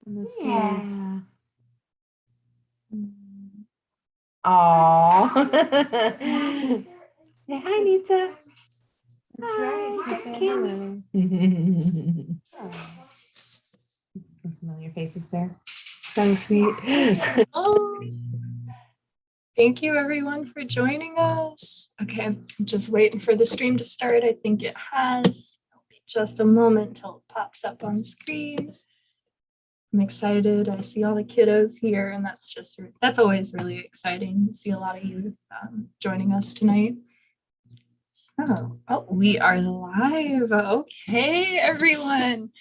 on the screen. Yeah. Aww. Say hi, Nita. That's Hi, right. She that's said Kim. hello. Some familiar faces there. So sweet. Oh, thank you everyone for joining us. Okay, I'm just waiting for the stream to start. I think it has. It'll be just a moment till it pops up on screen. I'm excited. I see all the kiddos here, and that's always really exciting to see a lot of youth joining us tonight. So, we are live. Okay, everyone.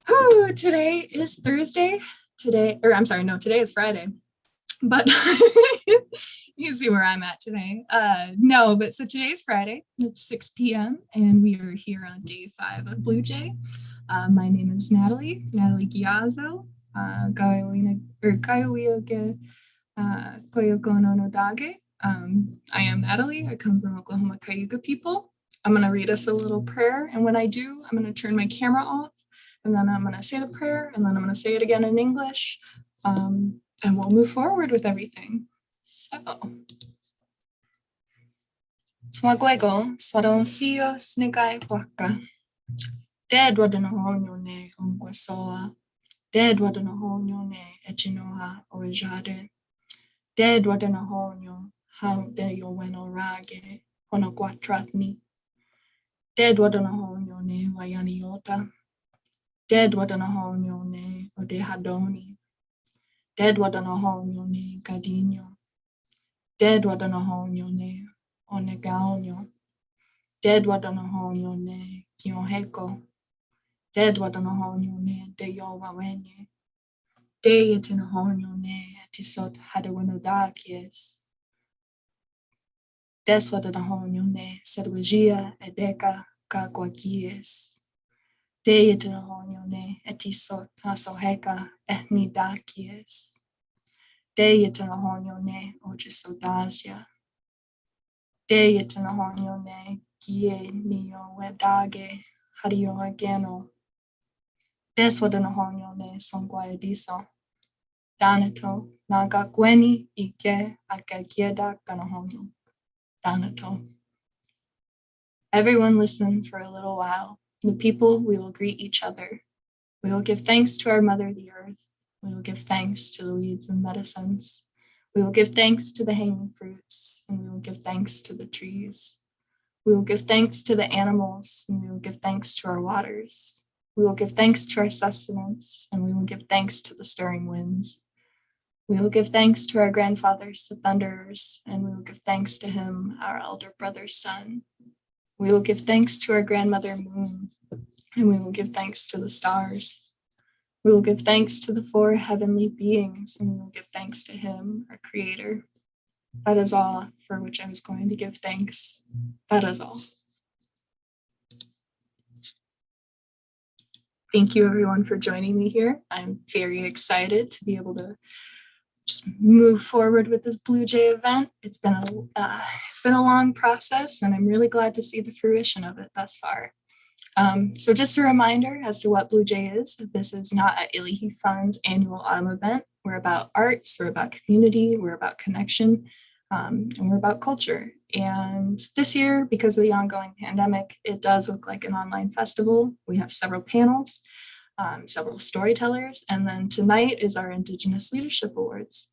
Whew, today is Thursday. Today is Friday. But you see where I'm at today. So today's Friday. It's 6 p.m. and we are here on day 5 of Blue Jay. My name is Natalie Giazzo. I am Natalie. I come from Oklahoma Cayuga people. I'm going to read us a little prayer. And when I do, I'm going to turn my camera off. And then I'm going to say the prayer. And then I'm going to say it again in English. And we'll move forward with everything. So, Swagwego, Swadonsios Nigai Waka. Dead Wadanaho ne Ongwasoa. Dead Wadanaho ne Echinoha Ojade. Dead Wadanaho how de yo weno rage Honaguatratni. Dead Wadanaho ne Wayaniota. Dead Wadanaho ne Odehadoni. Dead wadanaho ne gadinho. Dead wadanaho ne onegaonyo. Dead wadanaho ne kioheko. Dead wadanaho ne de yo wawenye. De yetinaho ne etisot hadawenodakies. Des wadanaho ne sedwagia edeka kaguagies. De yetinaho ne etisot hasoheka ehnidakies. De yetanaho ne ojisodasia. De yetanaho ne kie nio wedage hario ageno. Des wadanaho ne songwayadiso. Danato nagakweni ike akakieda ganahono. Danato. Everyone listen for a little while. The people, we will greet each other. We will give thanks to our mother, the earth. We will give thanks to the weeds and medicines. We will give thanks to the hanging fruits, and we will give thanks to the trees. We will give thanks to the animals, and we will give thanks to our waters. We will give thanks to our sustenance, and we will give thanks to the stirring winds. We will give thanks to our grandfathers, the thunderers, and we will give thanks to him, our elder brother's son. We will give thanks to our grandmother moon, and we will give thanks to the stars. We will give thanks to the 4 heavenly beings, and we will give thanks to him, our creator. That is all for which I was going to give thanks. That is all. Thank you everyone for joining me here. I'm very excited to be able to just move forward with this Blue Jay event. It's been a long process, and I'm really glad to see the fruition of it thus far. So just a reminder as to what Blue Jay is. This is not at Ilihi Fund's annual autumn event. We're about arts, we're about community, we're about connection, and we're about culture. And this year, because of the ongoing pandemic, it does look like an online festival. We have several panels, several storytellers, and then tonight is our Indigenous Leadership Awards.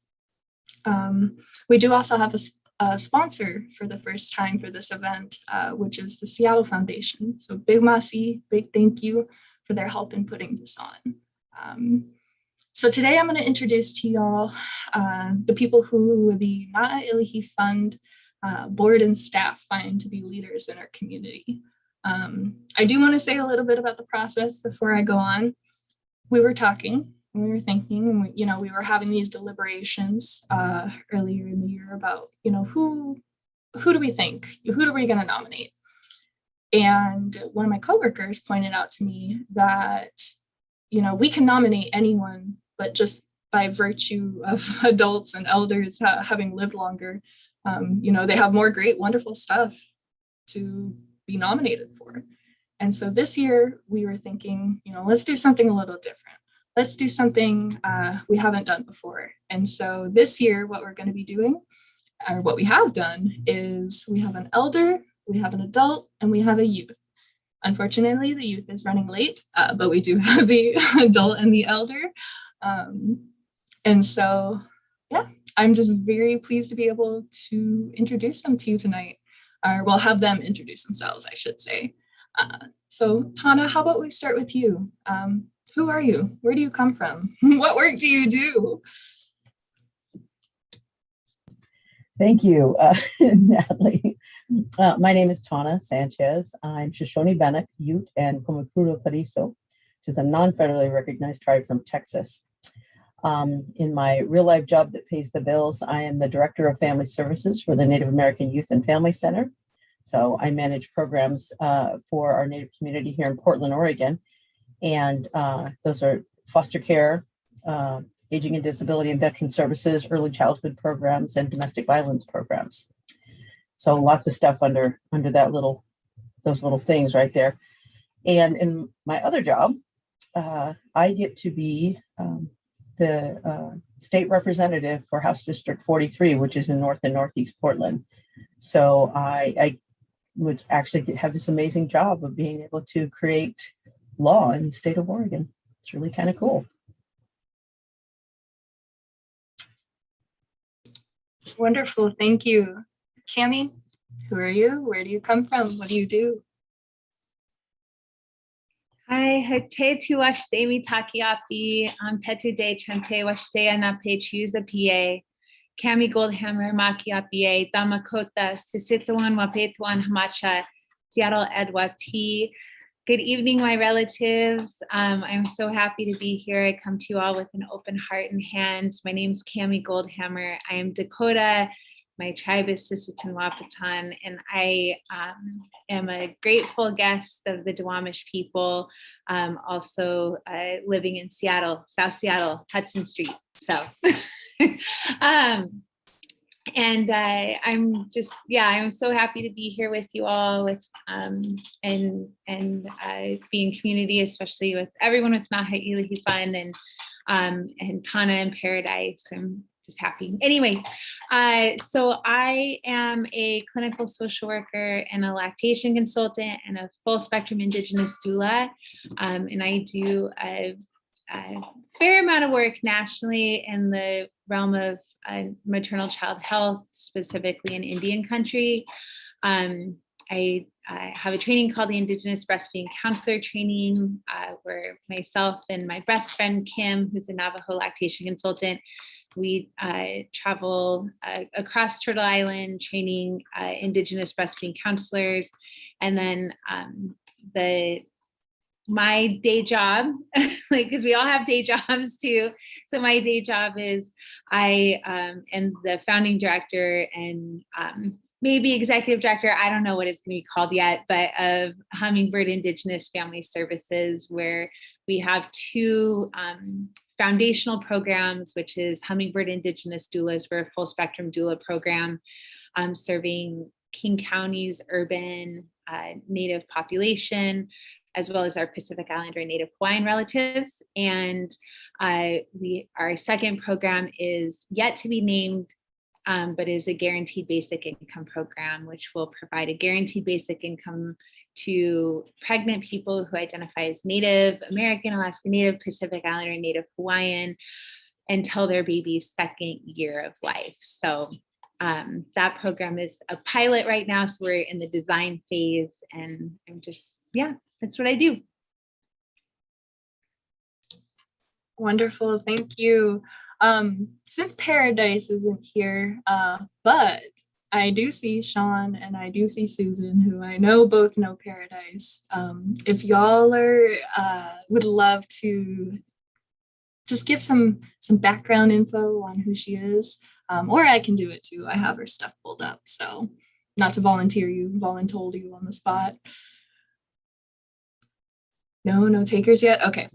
We do also have a sponsor for the first time for this event, which is the Seattle Foundation. So big masi, big thank you for their help in putting this on. So today I'm going to introduce to y'all the people who the Na'a Ilihi Fund board and staff find to be leaders in our community. I do want to say a little bit about the process before I go on. We were talking, and we were thinking, and we were having these deliberations earlier in the year about, who do we think, who are we going to nominate? And one of my coworkers pointed out to me that, we can nominate anyone, but just by virtue of adults and elders having lived longer, they have more great, wonderful stuff to be nominated for. And so this year we were thinking, let's do something a little different. let's do something we haven't done before. And so this year, what we're going to be doing, or what we have done, is we have an elder, we have an adult, and we have a youth. Unfortunately, the youth is running late, but we do have the adult and the elder. And so, yeah, I'm just very pleased to be able to introduce them to you tonight, or well, have them introduce themselves, I should say. So Tana, how about we start with you? Who are you? Where do you come from? What work do you do? Thank you, Natalie. My name is Tana Sanchez. I'm Shoshone Bannock, Ute, and Kumukuro Pariso, which is a non-federally recognized tribe from Texas. In my real-life job that pays the bills, I am the Director of Family Services for the Native American Youth and Family Center. So I manage programs for our Native community here in Portland, Oregon. And those are foster care, aging and disability and veteran services, early childhood programs, and domestic violence programs. So lots of stuff under those little things right there. And in my other job, I get to be the state representative for House District 43, which is in North and Northeast Portland. So I would actually have this amazing job of being able to create law in the state of Oregon. It's really kind of cool. Wonderful, thank you. Cami, who are you? Where do you come from? What do you do? Hi, hate tu washte mi takiapi, petu de chante washte anape choose a PA. Cami Goldhammer, Makiapi, Damakota, Sisituan, Wapetuan, Hamacha, Seattle, Edwa T. Good evening, my relatives. I'm so happy to be here. I come to you all with an open heart and hands. My name is Cami Goldhammer. I am Dakota. My tribe is Sisseton Wahpeton, and I am a grateful guest of the Duwamish people, also living in Seattle, South Seattle, Hudson Street. So, and I'm just, I'm so happy to be here with you all, with and being community, especially with everyone with Naha Ilihi Fun and Tana in Paradise. I'm just happy. Anyway, so I am a clinical social worker and a lactation consultant and a full spectrum Indigenous doula. And I do a fair amount of work nationally in the realm of maternal child health, specifically in Indian country. I have a training called the Indigenous Breastfeeding Counselor Training, where myself and my best friend, Kim, who's a Navajo lactation consultant, we travel across Turtle Island training Indigenous breastfeeding counselors. And then my day job, like, because we all have day jobs too. So my day job is I am the founding director and maybe executive director, I don't know what it's going to be called yet, but of Hummingbird Indigenous Family Services, where we have two foundational programs, which is Hummingbird Indigenous Doulas. We're a full spectrum doula program serving King County's urban Native population, as well as our Pacific Islander and Native Hawaiian relatives. And our second program is yet to be named, but is a guaranteed basic income program, which will provide a guaranteed basic income to pregnant people who identify as Native American, Alaska Native, Pacific Islander, and Native Hawaiian until their baby's second year of life. So that program is a pilot right now. So we're in the design phase, and I'm just, that's what I do. Wonderful, thank you. Since Paradise isn't here, but I do see Sean and I do see Susan, who I know both know Paradise. If y'all would love to just give some background info on who she is, or I can do it too. I have her stuff pulled up, so not to volunteer you on the spot. No takers yet? Okay.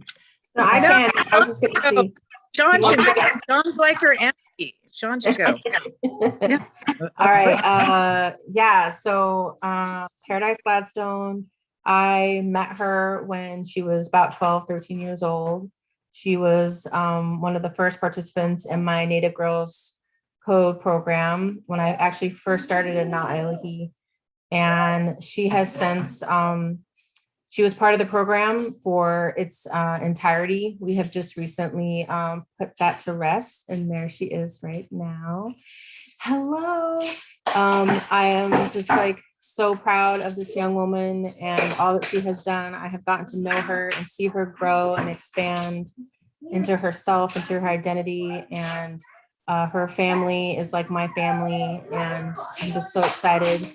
No, I can. I was just going to see. Sean's like her auntie. Sean should go. All right. So Paradise Gladstone, I met her when she was about 12, 13 years old. She was one of the first participants in my Native Girls Code program when I actually first started in Na'ilahi. And she has since, she was part of the program for its entirety. We have just recently put that to rest, and there she is right now. Hello. I am just like so proud of this young woman and all that she has done. I have gotten to know her and see her grow and expand into herself, into her identity, and her family is like my family. And I'm just so excited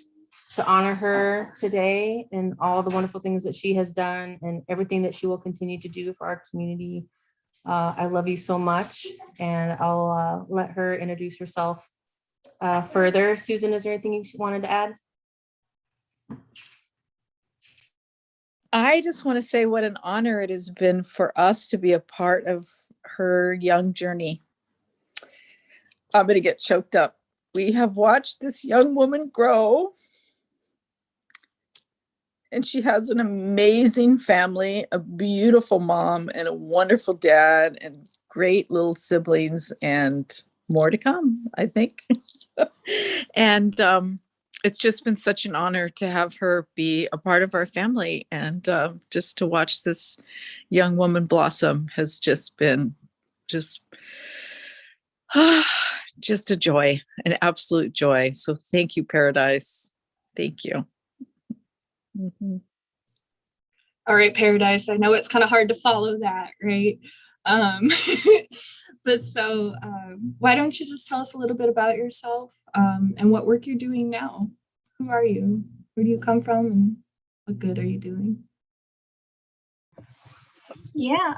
to honor her today and all the wonderful things that she has done and everything that she will continue to do for our community. I love you so much, and I'll let her introduce herself further. Susan, is there anything you wanted to add? I just want to say what an honor it has been for us to be a part of her young journey. I'm going to get choked up. We have watched this young woman grow, and she has an amazing family, a beautiful mom, and a wonderful dad, and great little siblings, and more to come, I think. And it's just been such an honor to have her be a part of our family, and just to watch this young woman blossom has just been just a joy, an absolute joy. So thank you, Paradise. Thank you. Mm-hmm. All right, Paradise. I know it's kind of hard to follow that, right? But so why don't you just tell us a little bit about yourself and what work you're doing now? Who are you? Where do you come from? And what good are you doing? Yeah.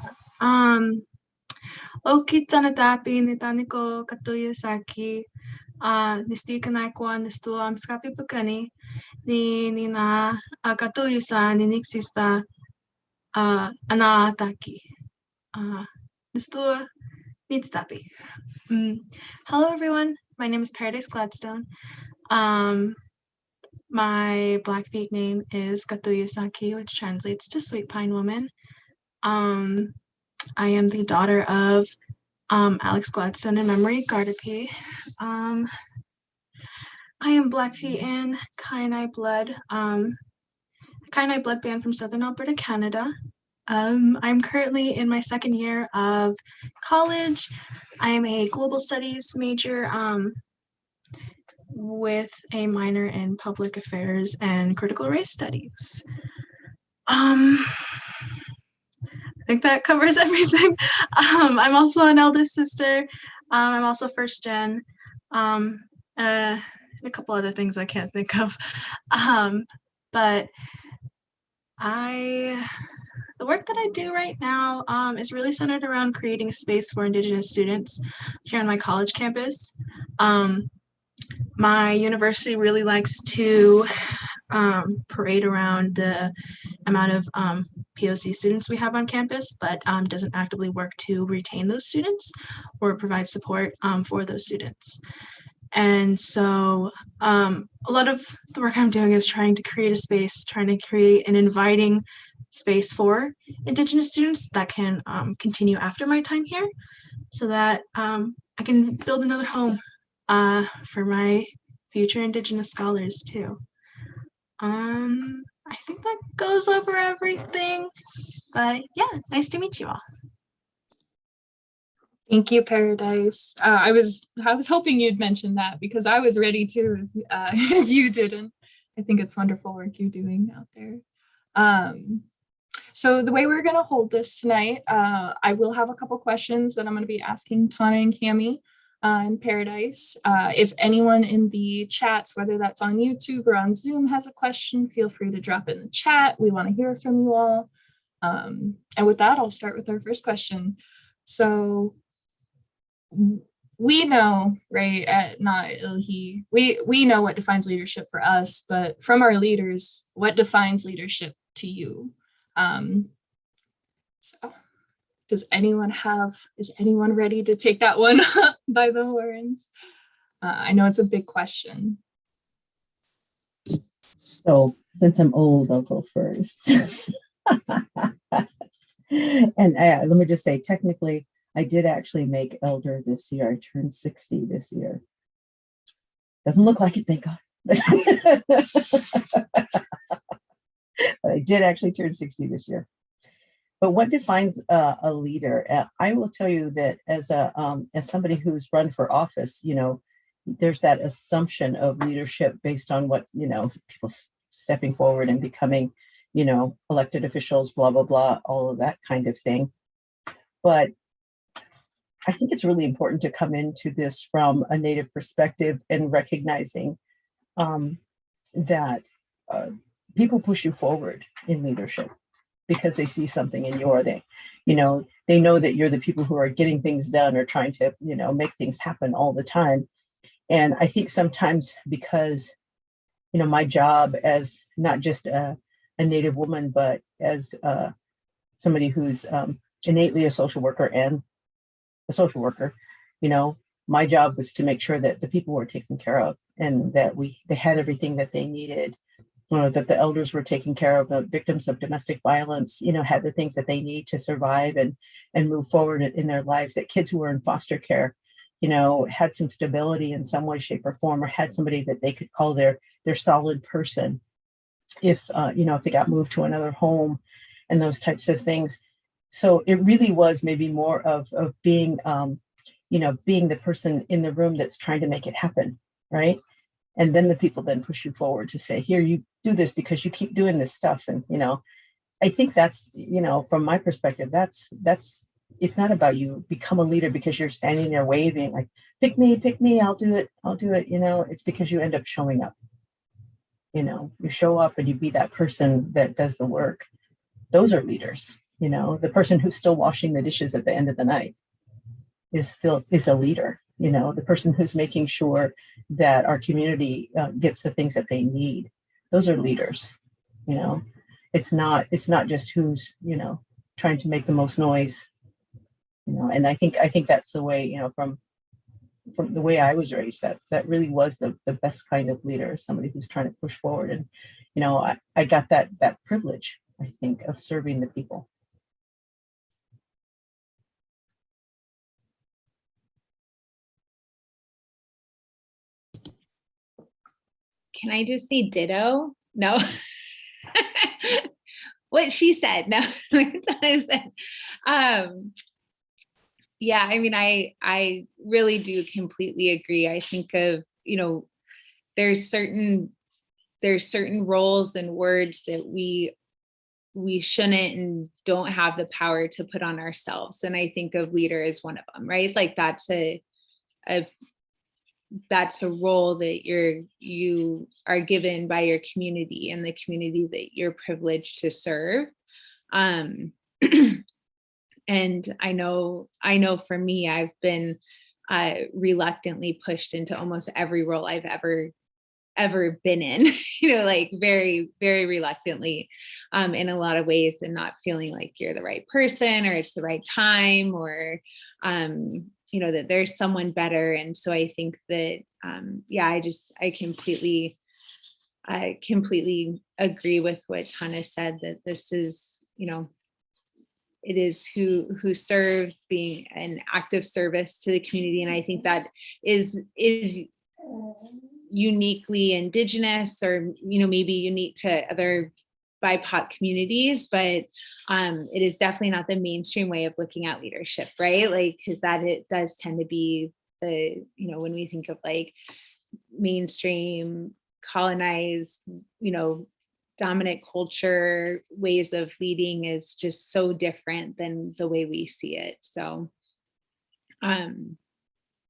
Okitsanatapi nitaniko katuyasaki nistikanaikwan nistuam skapi pakani ni nina katuyasa niniksista anaataki nistua nitatapi. Hello everyone, my name is Paradise Gladstone. My Blackfeet name is Katuyasaki, which translates to Sweet Pine Woman. I am the daughter of Alex Gladstone in memory, Gardapi. I am Blackfeet and Kainai blood, Kainai blood band from Southern Alberta, Canada. I'm currently in my second year of college. I am a global studies major with a minor in public affairs and critical race studies. I think that covers everything. I'm also an eldest sister. I'm also first gen. A couple other things I can't think of. But the work that I do right now is really centered around creating a space for Indigenous students here on my college campus. My university really likes to parade around the amount of POC students we have on campus, but doesn't actively work to retain those students or provide support for those students. And so a lot of the work I'm doing is trying to create a space, trying to create an inviting space for Indigenous students that can continue after my time here, so that I can build another home for my future Indigenous scholars too. I think that goes over everything, but yeah, nice to meet you all. Thank you, Paradise. I was hoping you'd mention that because I was ready to if you didn't. I think it's wonderful work you're doing out there. So the way we're going to hold this tonight, I will have a couple questions that I'm going to be asking Tana and Cami and Paradise. If anyone in the chats, whether that's on YouTube or on Zoom, has a question, feel free to drop it in the chat. We want to hear from you all. And with that, I'll start with our first question. So we know, right, at Na'ilahi, we know what defines leadership for us, but from our leaders, what defines leadership to you? So is anyone ready to take that one by the horns? I know it's a big question. So since I'm old, I'll go first. And let me just say, technically, I did actually make elder this year. I turned 60 this year. Doesn't look like it, thank God. But I did actually turn 60 this year. But what defines a leader? I will tell you that as somebody who's run for office, there's that assumption of leadership based on what, people stepping forward and becoming, elected officials, blah, blah, blah, all of that kind of thing. But I think it's really important to come into this from a Native perspective and recognizing that people push you forward in leadership because they see something in you, or they know that you're the people who are getting things done or trying to, make things happen all the time. And I think sometimes because, my job as not just a Native woman, but as somebody who's innately a social worker and a social worker, my job was to make sure that the people were taken care of and that they had everything that they needed. That the elders were taking care of, the victims of domestic violence, had the things that they need to survive and move forward in their lives, that kids who were in foster care, had some stability in some way, shape, or form, or had somebody that they could call their solid person if they got moved to another home and those types of things. So it really was maybe more of being, being the person in the room that's trying to make it happen, right? And then the people then push you forward to say, here, you do this because you keep doing this stuff. And, I think that's, from my perspective, that's, it's not about you become a leader because you're standing there waving like, pick me, I'll do it. It's because you end up showing up. You show up and you be that person that does the work. Those are leaders. The person who's still washing the dishes at the end of the night is a leader. The person who's making sure that our community gets the things that they need. Those are leaders. It's not just who's, trying to make the most noise. And I think that's the way, from the way I was raised, that really was the best kind of leader, somebody who's trying to push forward. And, I got that privilege, I think, of serving the people. Can I just say ditto? No. What she said. No, that's what I said. Yeah, I mean, I really do completely agree. I think of, there's certain roles and words that we shouldn't and don't have the power to put on ourselves. And I think of leader as one of them, right? Like that's a role that you are given by your community and the community that you're privileged to serve. And I know for me, I've been reluctantly pushed into almost every role I've ever been in, like very, very reluctantly, in a lot of ways, and not feeling like you're the right person or it's the right time, or that there's someone better. And so I think that, I completely agree with what Tana said, that this is, it is who serves, being an active service to the community. And I think that is uniquely Indigenous, or, maybe unique to other BIPOC communities, but it is definitely not the mainstream way of looking at leadership, right? Like, because that it does tend to be the, when we think of like mainstream colonized, dominant culture ways of leading is just so different than the way we see it. So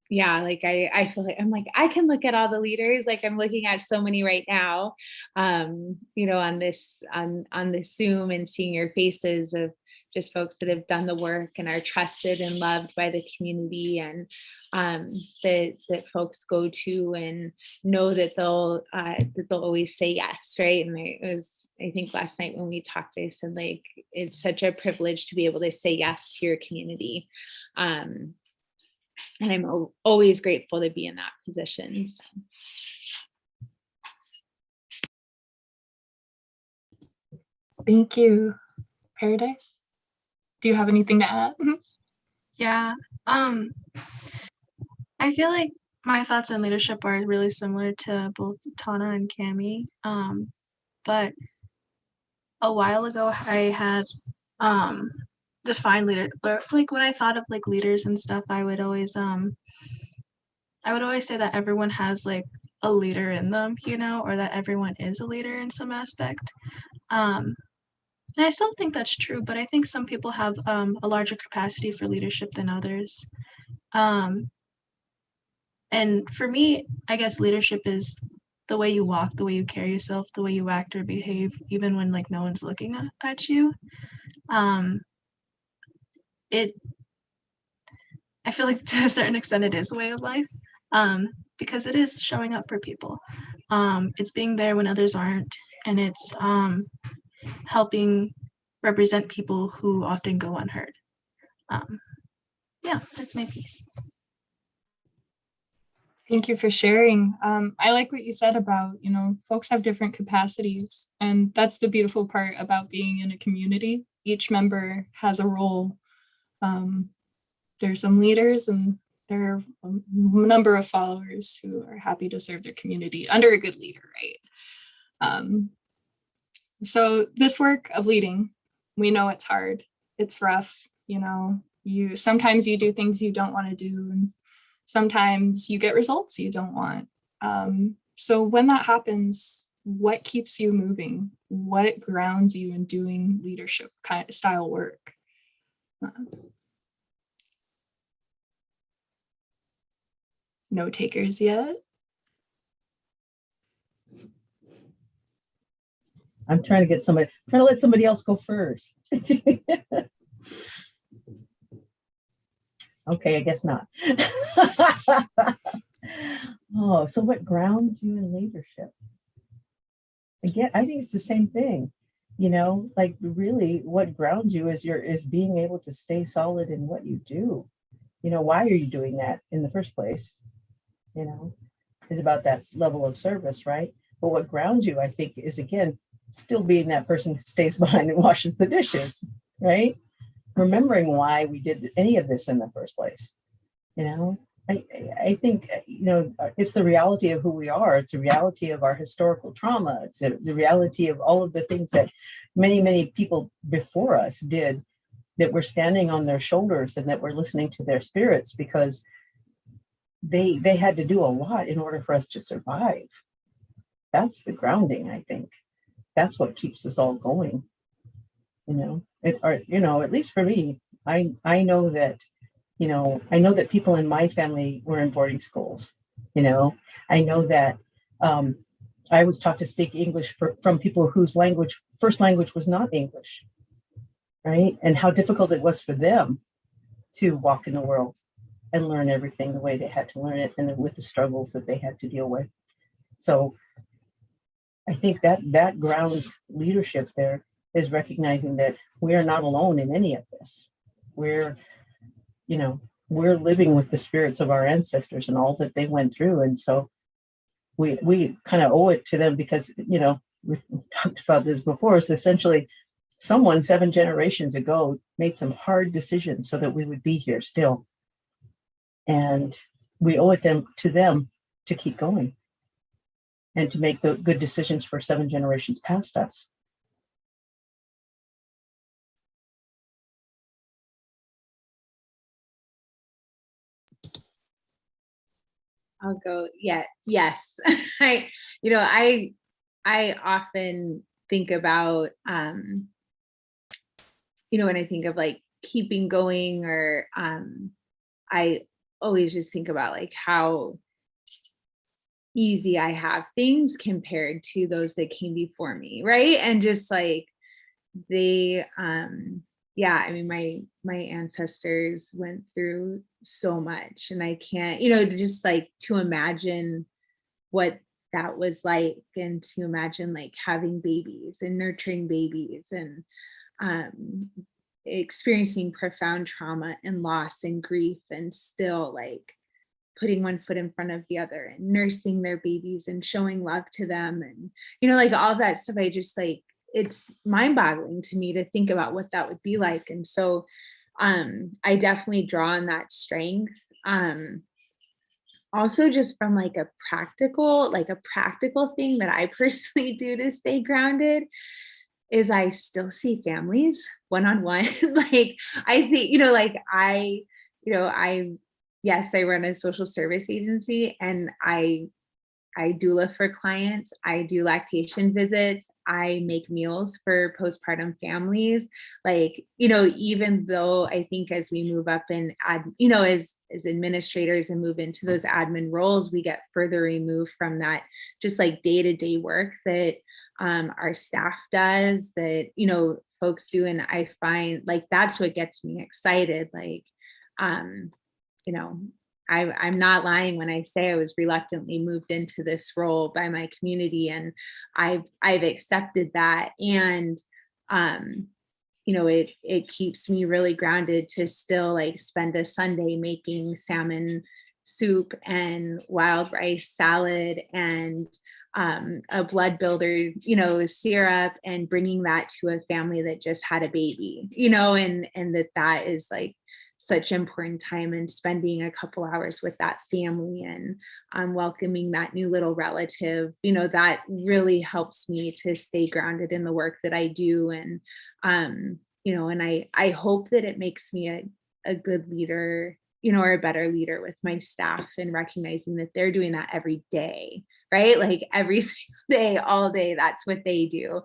like I feel like I can look at all the leaders, like I'm looking at so many right now, on this Zoom, and seeing your faces of just folks that have done the work and are trusted and loved by the community, and that folks go to and know that they'll always say yes, right? And I think last night when we talked, they said like it's such a privilege to be able to say yes to your community. And I'm always grateful to be in that position. So. Thank you. Paradise? do you have anything to add? Yeah. I feel like my thoughts on leadership are really similar to both Tana and Cami. But a while ago I had defined leader, or like when I thought of like leaders and stuff, I would always say that everyone has like a leader in them, you know, or that everyone is a leader in some aspect. And I still think that's true, but I think some people have a larger capacity for leadership than others. And for me, I guess leadership is the way you walk, the way you carry yourself, the way you act or behave, even when like no one's looking at you. It, I feel like to a certain extent, it is a way of life, because it is showing up for people. It's being there when others aren't, and it's helping represent people who often go unheard. Yeah, that's my piece. Thank you for sharing. I like what you said about, folks have different capacities, and that's the beautiful part about being in a community. Each member has a role. There's some leaders, and there are a number of followers who are happy to serve their community under a good leader, right? So this work of leading, we know it's hard, it's rough, sometimes you do things you don't want to do, and sometimes you get results you don't want. So when that happens, what keeps you moving? What grounds you in doing leadership kind of style work? No takers yet? I'm trying to let somebody else go first. Okay, I guess not. Oh, so what grounds you in leadership? Again, I think it's the same thing. Like really what grounds you is being able to stay solid in what you do. Why are you doing that in the first place? Is about that level of service, right? But what grounds you, I think, is again, still being that person who stays behind and washes the dishes, right? Remembering why we did any of this in the first place. I think, it's the reality of who we are. It's the reality of our historical trauma. It's the reality of all of the things that many, many people before us did, that we're standing on their shoulders and that we're listening to their spirits, because they had to do a lot in order for us to survive. That's the grounding, I think. That's what keeps us all going. At least for me, I know that people in my family were in boarding schools. I know that I was taught to speak English from people whose first language was not English, right? And how difficult it was for them to walk in the world and learn everything the way they had to learn it, and with the struggles that they had to deal with. So I think that grounds leadership there, is recognizing that we are not alone in any of this. We're living with the spirits of our ancestors and all that they went through. And so we kind of owe it to them, because, we've talked about this before, is essentially someone 7 generations ago made some hard decisions so that we would be here still. And we owe it to them to keep going and to make the good decisions for 7 generations past us. I'll go. Yeah. Yes. I often think about, when I think of like keeping going, or I always just think about like how easy I have things compared to those that came before me. Right. And just like they, my ancestors went through so much, and I can't, just like to imagine what that was like, and to imagine like having babies and nurturing babies, and experiencing profound trauma and loss and grief, and still like putting one foot in front of the other and nursing their babies and showing love to them, and like all that stuff. I just like it's mind-boggling to me to think about what that would be like. And so I definitely draw on that strength. Also just from like a practical thing that I personally do to stay grounded is I still see families one-on-one. Like I think, yes, I run a social service agency, and I doula for clients. I do lactation visits. I make meals for postpartum families. Like, even though I think as we move up and as administrators and move into those admin roles, we get further removed from that just like day-to-day work that our staff does, that, folks do. And I find like, that's what gets me excited. Like, you know, I'm not lying when I say I was reluctantly moved into this role by my community, and I've accepted that. And it keeps me really grounded to still like spend a Sunday making salmon soup and wild rice salad and a blood builder, syrup, and bringing that to a family that just had a baby, and that is like such important time, and spending a couple hours with that family and welcoming that new little relative, that really helps me to stay grounded in the work that I do. And, and I hope that it makes me a good leader, or a better leader with my staff, and recognizing that they're doing that every day, right? Like every single day, all day, that's what they do.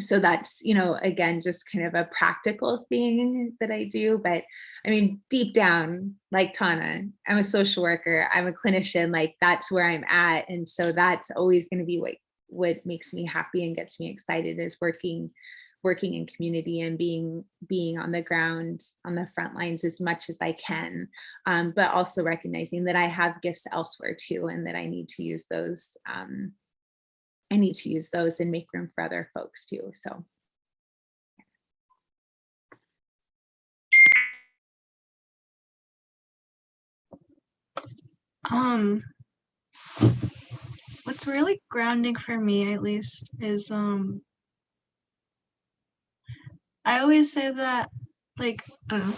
So that's, again, just kind of a practical thing that I do. But I mean, deep down, like Tana, I'm a social worker, I'm a clinician, like that's where I'm at. And so that's always going to be what makes me happy and gets me excited, is working in community and being on the ground, on the front lines as much as I can. But also recognizing that I have gifts elsewhere too, and that I need to use those. And make room for other folks too. So. What's really grounding for me, at least, is I always say that, like, I don't know,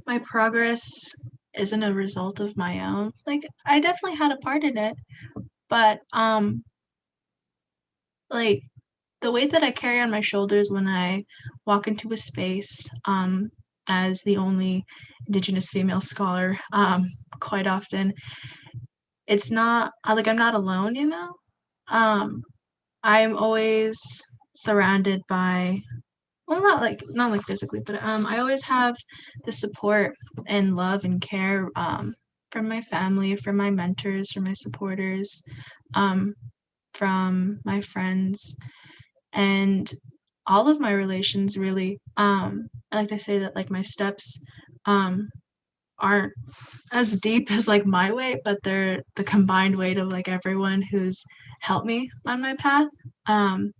my progress isn't a result of my own. Like, I definitely had a part in it, but like the weight that I carry on my shoulders when I walk into a space, as the only Indigenous female scholar, quite often, it's not like I'm not alone, I'm always surrounded by, well, not like physically, but I always have the support and love and care from my family, from my mentors, from my supporters, from my friends, and all of my relations really. I like to say that like my steps aren't as deep as like my weight, but they're the combined weight of like everyone who's helped me on my path. And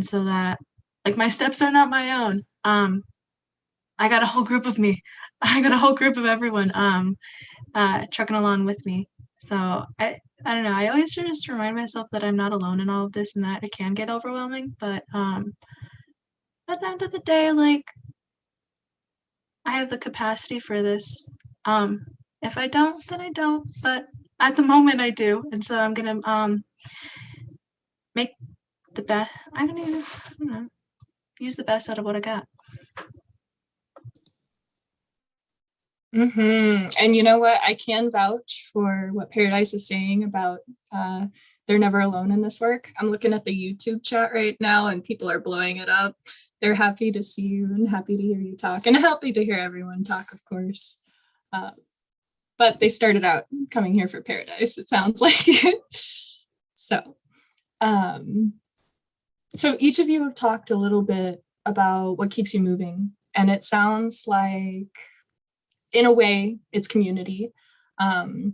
so that like my steps are not my own. I got a whole group of me. I got a whole group of everyone trucking along with me. So I don't know. I always just remind myself that I'm not alone in all of this, and that it can get overwhelming. But at the end of the day, like I have the capacity for this. If I don't, then I don't. But at the moment, I do, and so I'm gonna make the best. I'm gonna, use the best out of what I got. And you know what? I can vouch for what Paradise is saying about they're never alone in this work. I'm looking at the YouTube chat right now, and people are blowing it up. They're happy to see you and happy to hear you talk, and happy to hear everyone talk, of course. But they started out coming here for Paradise, it sounds like. So each of you have talked a little bit about what keeps you moving, and it sounds like, in a way, it's community, and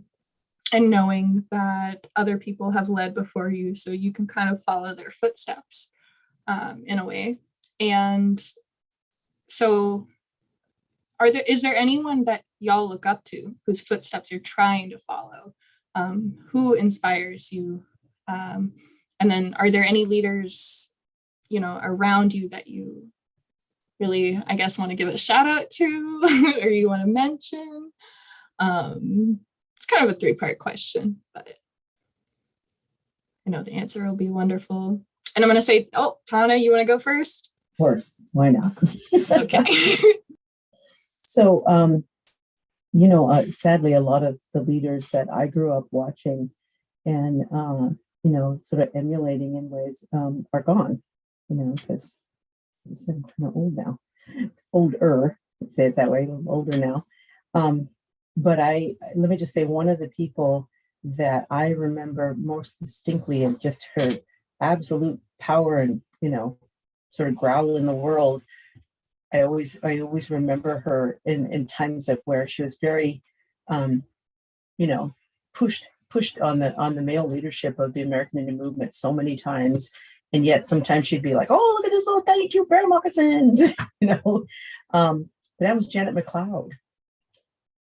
knowing that other people have led before you, so you can kind of follow their footsteps in a way. And so is there anyone that y'all look up to, whose footsteps you're trying to follow? Who inspires you? And then are there any leaders, you know, around you that you really, I guess, want to give a shout out to or you want to mention? It's kind of a three-part question, but I know the answer will be wonderful. And I'm going to say, oh, Tana, you want to go first? Of course, why not? Okay. So, sadly, a lot of the leaders that I grew up watching and, sort of emulating in ways are gone, because I'm kind of old now, older, let's say it that way, a little older now. But let me just say, one of the people that I remember most distinctly and just her absolute power and, sort of growl in the world. I always remember her in times of where she was very, pushed on the male leadership of the American Indian movement so many times. And yet sometimes she'd be like, oh, look at this little tiny cute pair of moccasins, that was Janet McLeod.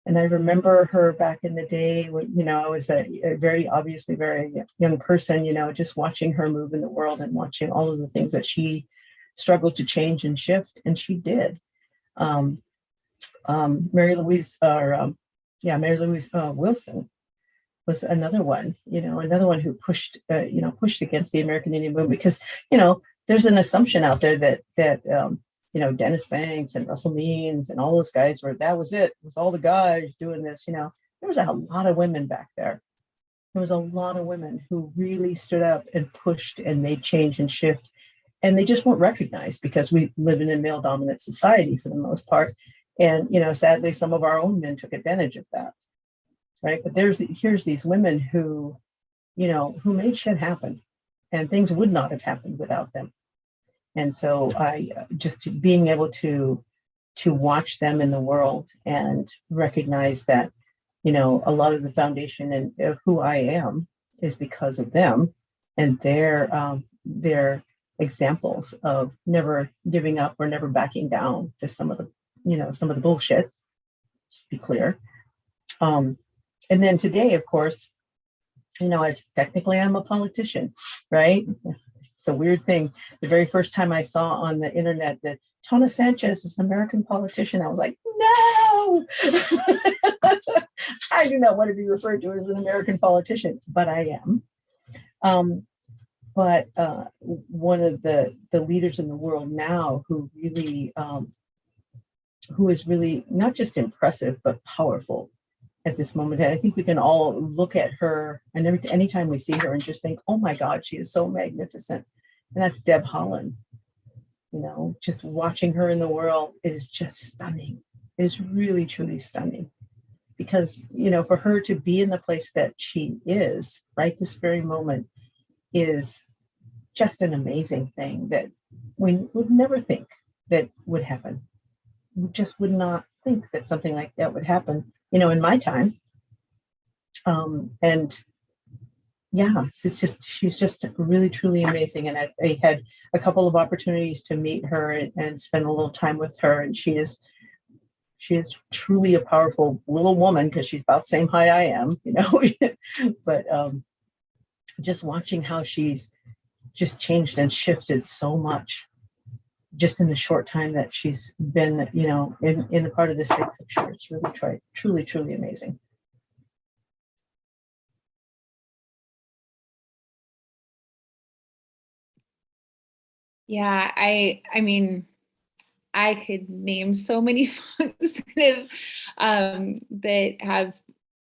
And I remember her back in the day when, I was a very obviously very young person, just watching her move in the world and watching all of the things that she struggled to change and shift. And she did. Mary Louise Wilson was another one, who pushed against the American Indian movement because, there's an assumption out there that Dennis Banks and Russell Means and all those guys that was it. It was all the guys doing this, there was a lot of women back there. There was a lot of women who really stood up and pushed and made change and shift. And they just weren't recognized because we live in a male dominant society for the most part. And, sadly, some of our own men took advantage of that. Right. But here's these women who made shit happen, and things would not have happened without them. And so I just being able to watch them in the world and recognize that, a lot of the foundation and of who I am is because of them and their examples of never giving up or never backing down to some of the bullshit, just to be clear. And then today, of course, as technically I'm a politician, right? It's a weird thing. The very first time I saw on the internet that Tana Sanchez is an American politician, I was like, no, I do not want to be referred to as an American politician, but I am. But one of the leaders in the world now who is really not just impressive, but powerful at this moment. I think we can all look at her and anytime we see her and just think, oh my God, she is so magnificent. And that's Deb Haaland. Just watching her in the world, it is just stunning. It is really, truly stunning. Because, for her to be in the place that she is right this very moment is just an amazing thing that we would never think that would happen. We just would not think that something like that would happen, in my time. And yeah, she's just really, truly amazing. And I had a couple of opportunities to meet her and spend a little time with her. And she is truly a powerful little woman because she's about the same height I am, but just watching how she's just changed and shifted so much just in the short time that she's been, in a part of this big picture. It's really truly, truly amazing. Yeah, I mean, I could name so many folks that have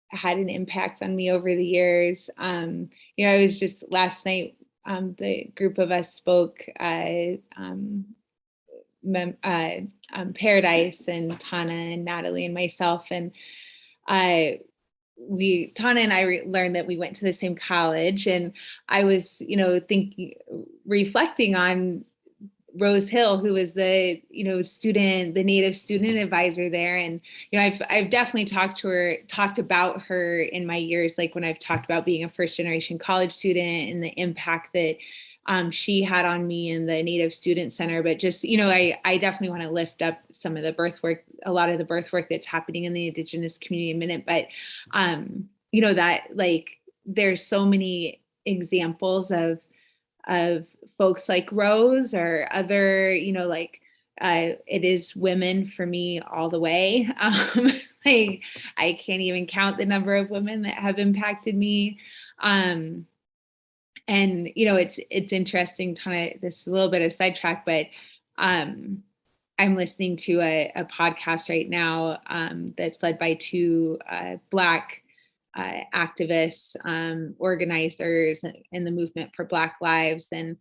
had an impact on me over the years. I was just last night, the group of us spoke Paradise and Tana and Natalie and myself, and Tana and I learned that we went to the same college, and I was, reflecting on Rose Hill, who was the native student advisor there. And, I've definitely talked about her in my years, like when I've talked about being a first generation college student and the impact that she had on me in the Native Student Center. But just, I definitely want to lift up some of the birth work, a lot of the birth work that's happening in the Indigenous community in a minute. But, that like, there's so many examples of folks like Rose or other, like it is women for me all the way. Like I can't even count the number of women that have impacted me. And it's interesting, this is a little bit of sidetrack, but I'm listening to a podcast right now that's led by two Black activists, organizers in the movement for Black lives. And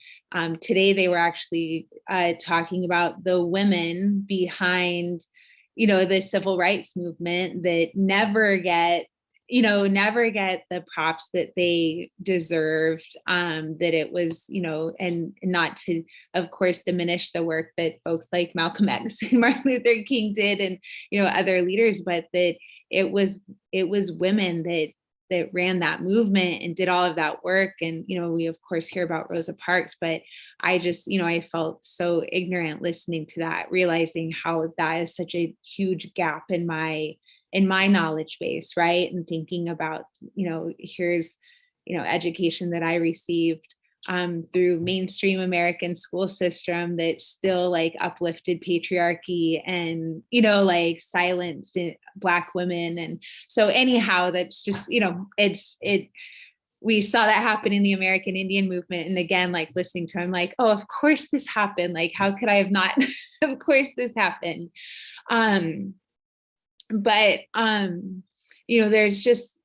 today they were actually talking about the women behind, the civil rights movement that never get the props that they deserved, that it was, and not to, of course, diminish the work that folks like Malcolm X and Martin Luther King did, and, other leaders, but that it was women that ran that movement and did all of that work. And, we of course hear about Rosa Parks, but I just, I felt so ignorant listening to that, realizing how that is such a huge gap in my knowledge base, right? And thinking about, here's, education that I received through mainstream American school system that still like uplifted patriarchy and, silenced Black women. And so anyhow, that's just, we saw that happen in the American Indian movement. And again, like listening to him, like, oh, of course this happened. Like, how could I have not? Of course this happened. But there's just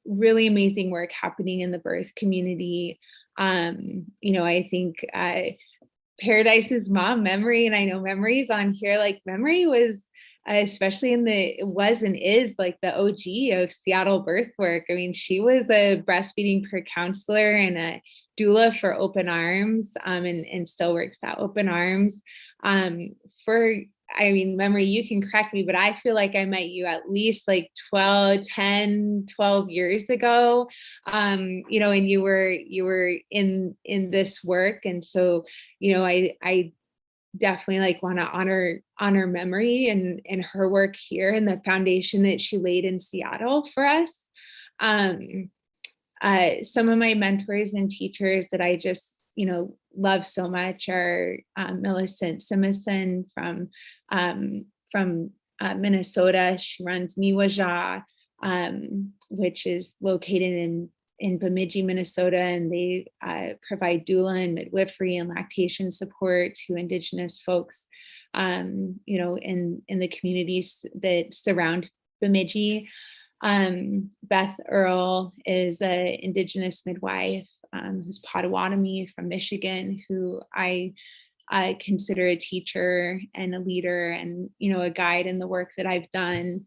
really amazing work happening in the birth community. I think Paradise's mom, Memory, and I know Memory's on here, like Memory was, especially was and is like the OG of Seattle birth work. I mean, she was a breastfeeding peer counselor and a doula for Open Arms, and still works at Open Arms. Memory, you can correct me, but I feel like I met you at least like 12 years ago. And you were in this work. And so, I definitely like want to honor Memory and her work here and the foundation that she laid in Seattle for us. Some of my mentors and teachers that I just, love so much are Millicent Simison from Minnesota. She runs Miwaja, which is located in Bemidji, Minnesota, and they provide doula and midwifery and lactation support to Indigenous folks, in the communities that surround Bemidji. Beth Earl is an Indigenous midwife who's Potawatomi from Michigan, who I consider a teacher and a leader and, a guide in the work that I've done.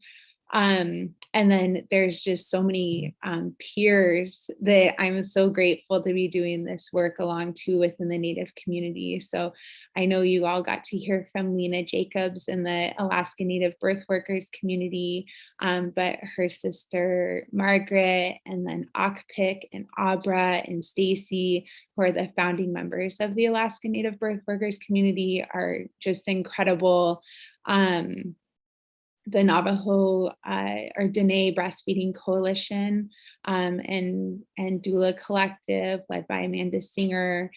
And then there's just so many peers that I'm so grateful to be doing this work along to within the Native community. So I know you all got to hear from Lena Jacobs in the Alaska Native birth workers community, but her sister Margaret, and then Akpik and Abra and Stacy, who are the founding members of the Alaska Native birth workers community, are just incredible. The Navajo or Dene Breastfeeding Coalition, and Doula Collective led by Amanda Singer,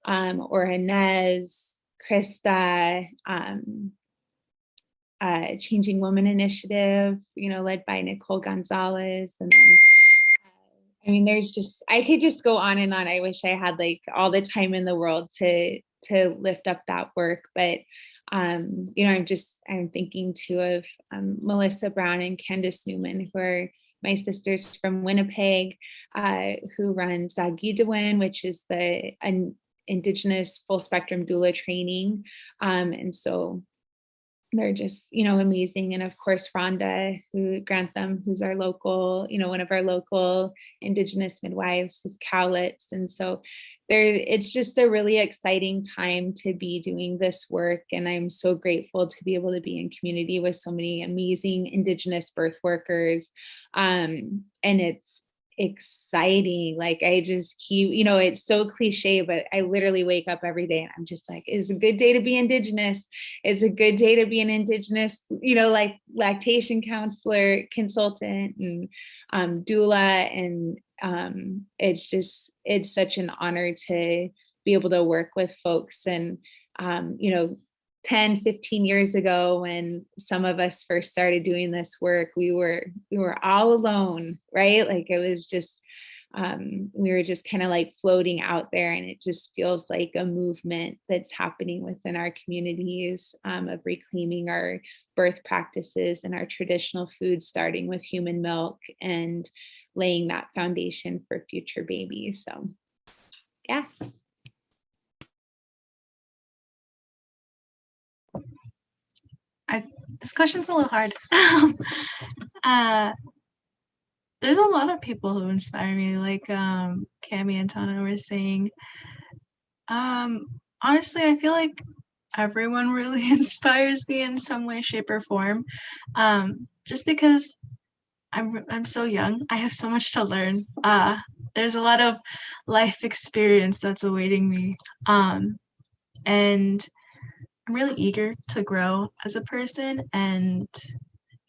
or Inez, Krista, Changing Woman Initiative, led by Nicole Gonzalez. And then, there's just, I could just go on and on. I wish I had like all the time in the world to lift up that work, but I'm thinking too of Melissa Brown and Candace Newman, who are my sisters from Winnipeg, who run Zagidawin, which is the Indigenous full spectrum doula training. And so they're just, amazing. And of course, Rhonda Grantham, who's our local, one of our local Indigenous midwives, is Cowlitz. And so it's just a really exciting time to be doing this work. And I'm so grateful to be able to be in community with so many amazing Indigenous birth workers. And exciting. Like I just keep, it's so cliche, but I literally wake up every day and I'm just like, it's a good day to be Indigenous. It's a good day to be an Indigenous, like lactation counselor, consultant, and doula. And it's such an honor to be able to work with folks. And, 10, 15 years ago, when some of us first started doing this work, we were all alone, right? Like it was just, we were just kind of like floating out there, and it just feels like a movement that's happening within our communities, of reclaiming our birth practices and our traditional foods, starting with human milk and laying that foundation for future babies. So, yeah. This question's a little hard. There's a lot of people who inspire me, like Cami and Tana were saying. Honestly, I feel like everyone really inspires me in some way, shape, or form. Just because I'm so young, I have so much to learn. There's a lot of life experience that's awaiting me. And I'm really eager to grow as a person, and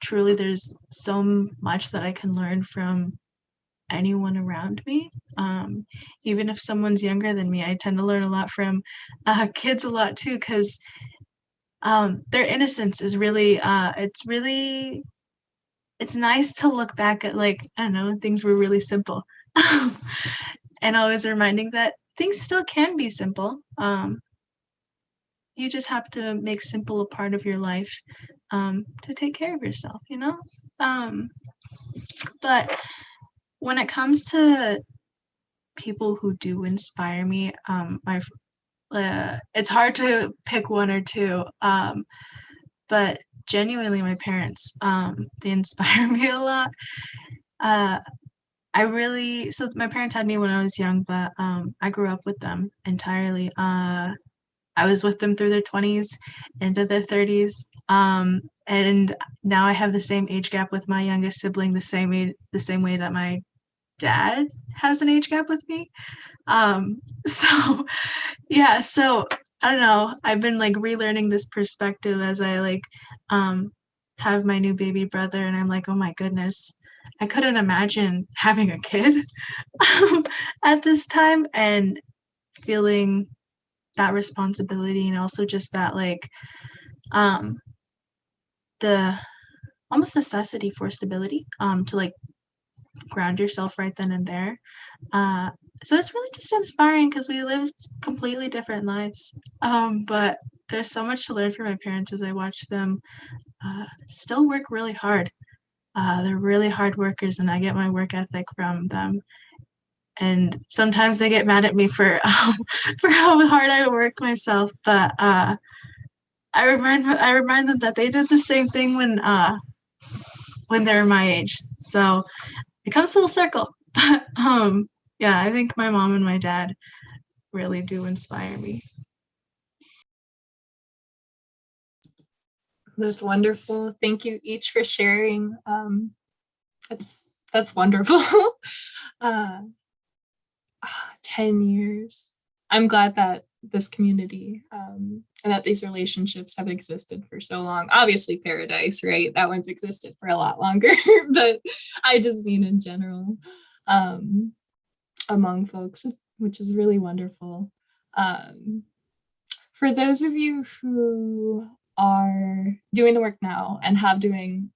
truly there's so much that I can learn from anyone around me. Even if someone's younger than me, I tend to learn a lot from kids a lot too, because their innocence is really, it's nice to look back at, like, I don't know, things were really simple. And always reminding that things still can be simple. You just have to make simple a part of your life, to take care of yourself, But when it comes to people who do inspire me, it's hard to pick one or two, but genuinely my parents, they inspire me a lot. So my parents had me when I was young, but I grew up with them entirely. I was with them through their 20s, into their 30s. And now I have the same age gap with my youngest sibling, the same way that my dad has an age gap with me. So yeah, so I don't know. I've been like relearning this perspective as I have my new baby brother, and I'm like, oh my goodness, I couldn't imagine having a kid at this time, and feeling that responsibility, and also just that the almost necessity for stability, to like ground yourself right then and there. So it's really just inspiring because we lived completely different lives, but there's so much to learn from my parents as I watch them still work really hard. They're really hard workers, and I get my work ethic from them. And sometimes they get mad at me for how hard I work myself, but I remind them that they did the same thing when they were my age. So it comes full circle. But yeah, I think my mom and my dad really do inspire me. That's wonderful. Thank you each for sharing. That's wonderful. 10 years. I'm glad that this community and that these relationships have existed for so long. Obviously Paradise, right? That one's existed for a lot longer, but I just mean in general, among folks, which is really wonderful. For those of you who are doing the work now and have been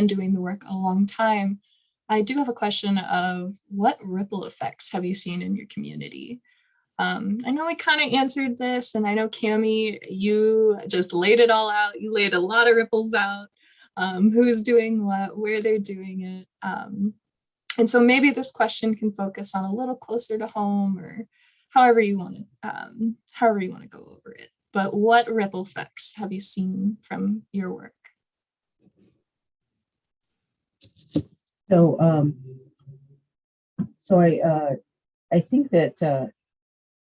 doing the work a long time, I do have a question of what ripple effects have you seen in your community? I know we kind of answered this, and I know Cami, you just laid it all out. You laid a lot of ripples out, who's doing what, where they're doing it. And so maybe this question can focus on a little closer to home, or however you want to go over it. But what ripple effects have you seen from your work? So, I think that,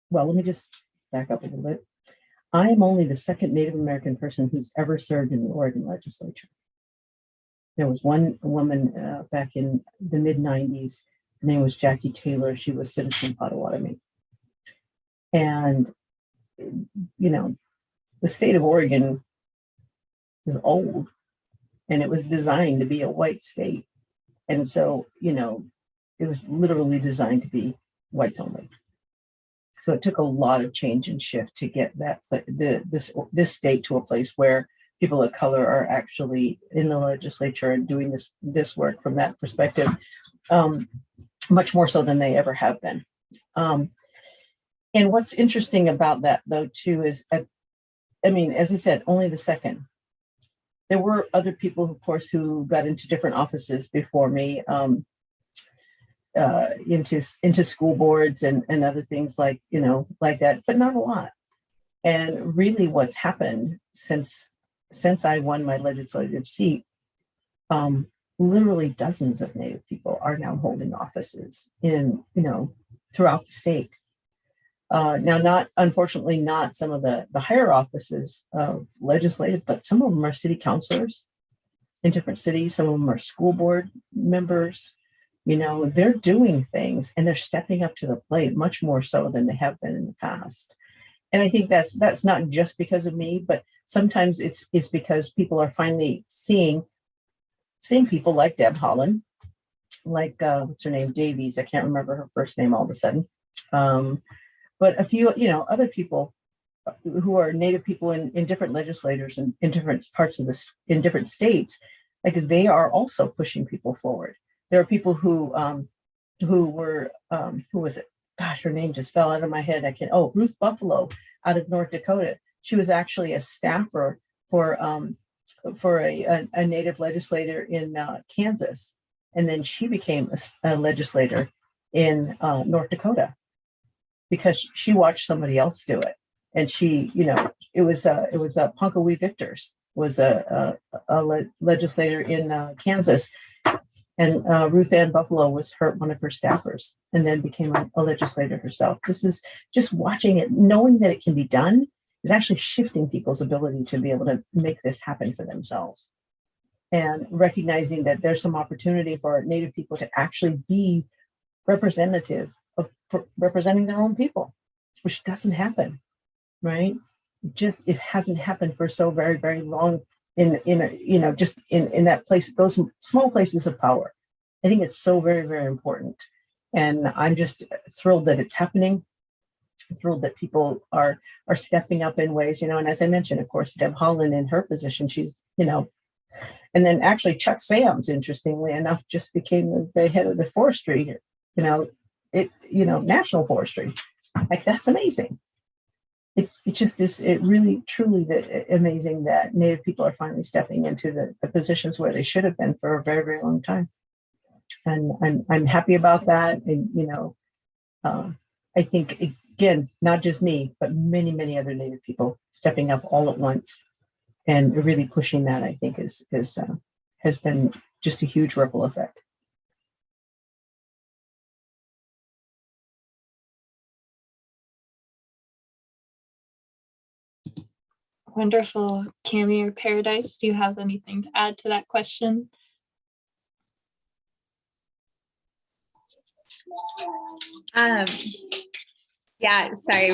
well, let me just back up a little bit. I am only the second Native American person who's ever served in the Oregon legislature. There was one woman back in the mid-90s Her name was Jackie Taylor. She was Citizen Potawatomi. And, you know, the state of Oregon is old, and it was designed to be a white state. And so, you know, it was literally designed to be whites only. So it took a lot of change and shift to get that this state to a place where people of color are actually in the legislature and doing this work from that perspective, much more so than they ever have been. And what's interesting about that, though, too, is, I mean, as I said, only the second. There were other people, of course, who got into different offices before me, into school boards and other things like, you know, like that, but not a lot. And really what's happened since I won my legislative seat, literally dozens of Native people are now holding offices in, you know, throughout the state. Now, unfortunately, not some of the higher offices of legislative, but some of them are city councilors in different cities. Some of them are school board members. You know, they're doing things and they're stepping up to the plate much more so than they have been in the past. And I think that's not just because of me, but sometimes it's because people are finally seeing people like Deb Holland, like what's her name, Davies. I can't remember her first name all of a sudden. But a few, you know, other people who are Native people in different legislators and in different parts of this, in different states, like they are also pushing people forward. There are people who were, who was it? Gosh, her name just fell out of my head. Ruth Buffalo out of North Dakota. She was actually a staffer for a Native legislator in Kansas. And then she became a legislator in North Dakota because she watched somebody else do it. And she, you know, it was Punkawee Victors was a legislator in Kansas. And Ruth Ann Buffalo was one of her staffers and then became a legislator herself. This is just watching it, knowing that it can be done is actually shifting people's ability to be able to make this happen for themselves. And recognizing that there's some opportunity for Native people to actually be representative of representing their own people, which doesn't happen, right? It hasn't happened for so very, very long in that place, those small places of power. I think it's so very, very important. And I'm just thrilled that it's happening. I'm thrilled that people are stepping up in ways, you know, and as I mentioned, of course, Deb Holland in her position, she's, you know, and then actually Chuck Sams, interestingly enough, just became the head of the forestry, national forestry. Like, that's amazing. It just is, it really, truly amazing that Native people are finally stepping into the positions where they should have been for a very, very long time. And I'm happy about that. And, you know, I think, again, not just me, but many, many other Native people stepping up all at once and really pushing that, I think has been just a huge ripple effect. Wonderful. Cami or Paradise, do you have anything to add to that question? Yeah, sorry,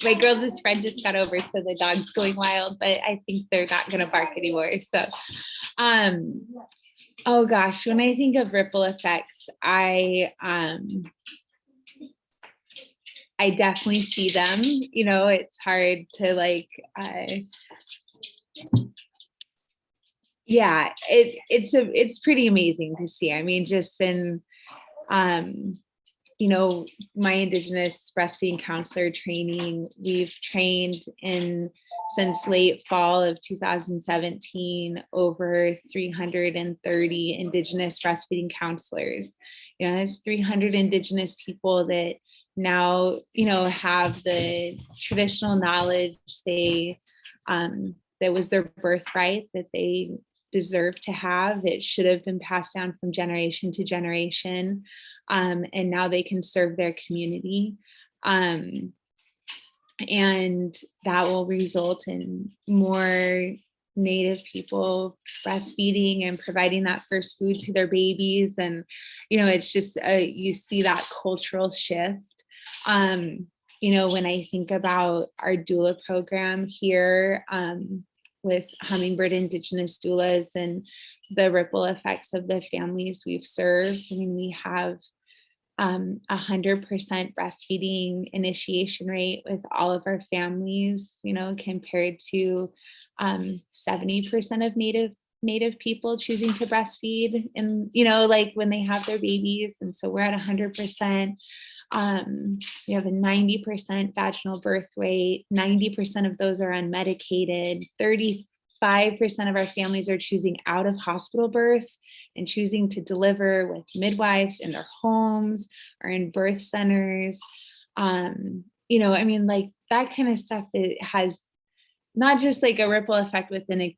my girls' friend just got over, so the dog's going wild, but I think they're not gonna bark anymore. So oh gosh, when I think of ripple effects, I definitely see them. You know, it's hard to yeah, it's pretty amazing to see. I mean, just in you know, my Indigenous breastfeeding counselor training, we've trained since late fall of 2017 over 330 Indigenous breastfeeding counselors. You know, that's 300 Indigenous people that now, you know, have the traditional knowledge that was their birthright, that they deserve to have. It should have been passed down from generation to generation. And now they can serve their community. And that will result in more Native people breastfeeding and providing that first food to their babies. And, it's just, you see that cultural shift. When I think about our doula program here, with Hummingbird Indigenous doulas and the ripple effects of the families we've served. I mean, we have 100% breastfeeding initiation rate with all of our families, compared to 70% of native people choosing to breastfeed and, like when they have their babies. And so we're at 100%. We have a 90% vaginal birth rate. 90% of those are unmedicated. 35% of our families are choosing out of hospital births and choosing to deliver with midwives in their homes or in birth centers. Like that kind of stuff, it has not just like a ripple effect within a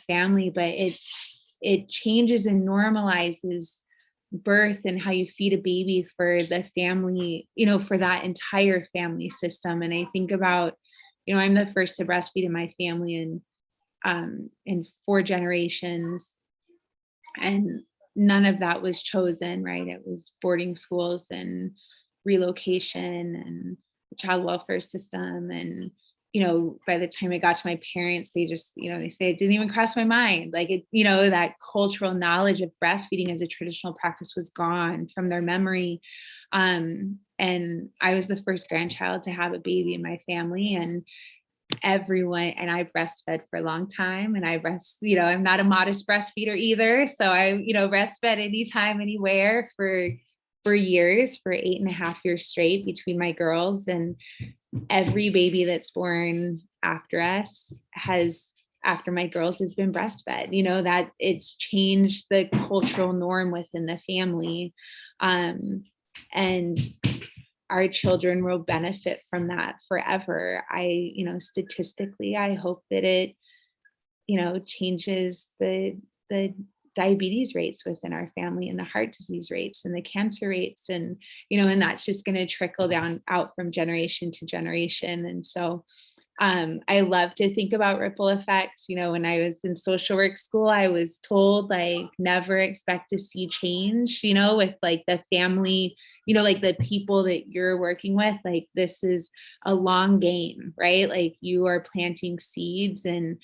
family, but it changes and normalizes birth and how you feed a baby for the family, for that entire family system. And I think about, I'm the first to breastfeed in my family in 4 generations, and none of that was chosen, right? It was boarding schools and relocation and the child welfare system. And by the time I got to my parents, they just, they say it didn't even cross my mind. Like it, that cultural knowledge of breastfeeding as a traditional practice was gone from their memory. And I was the first grandchild to have a baby in my family, and everyone, and I breastfed for a long time, and I'm not a modest breastfeeder either. So I, breastfed anytime, anywhere for years, for 8.5 years straight between my girls. And every baby that's born after us after my girls has been breastfed, that it's changed the cultural norm within the family. And our children will benefit from that forever. Statistically, I hope that it, changes the diabetes rates within our family and the heart disease rates and the cancer rates. And, and that's just going to trickle down out from generation to generation. And so I love to think about ripple effects. When I was in social work school, I was told like, never expect to see change, with like the family, like the people that you're working with, like this is a long game, right? Like you are planting seeds, and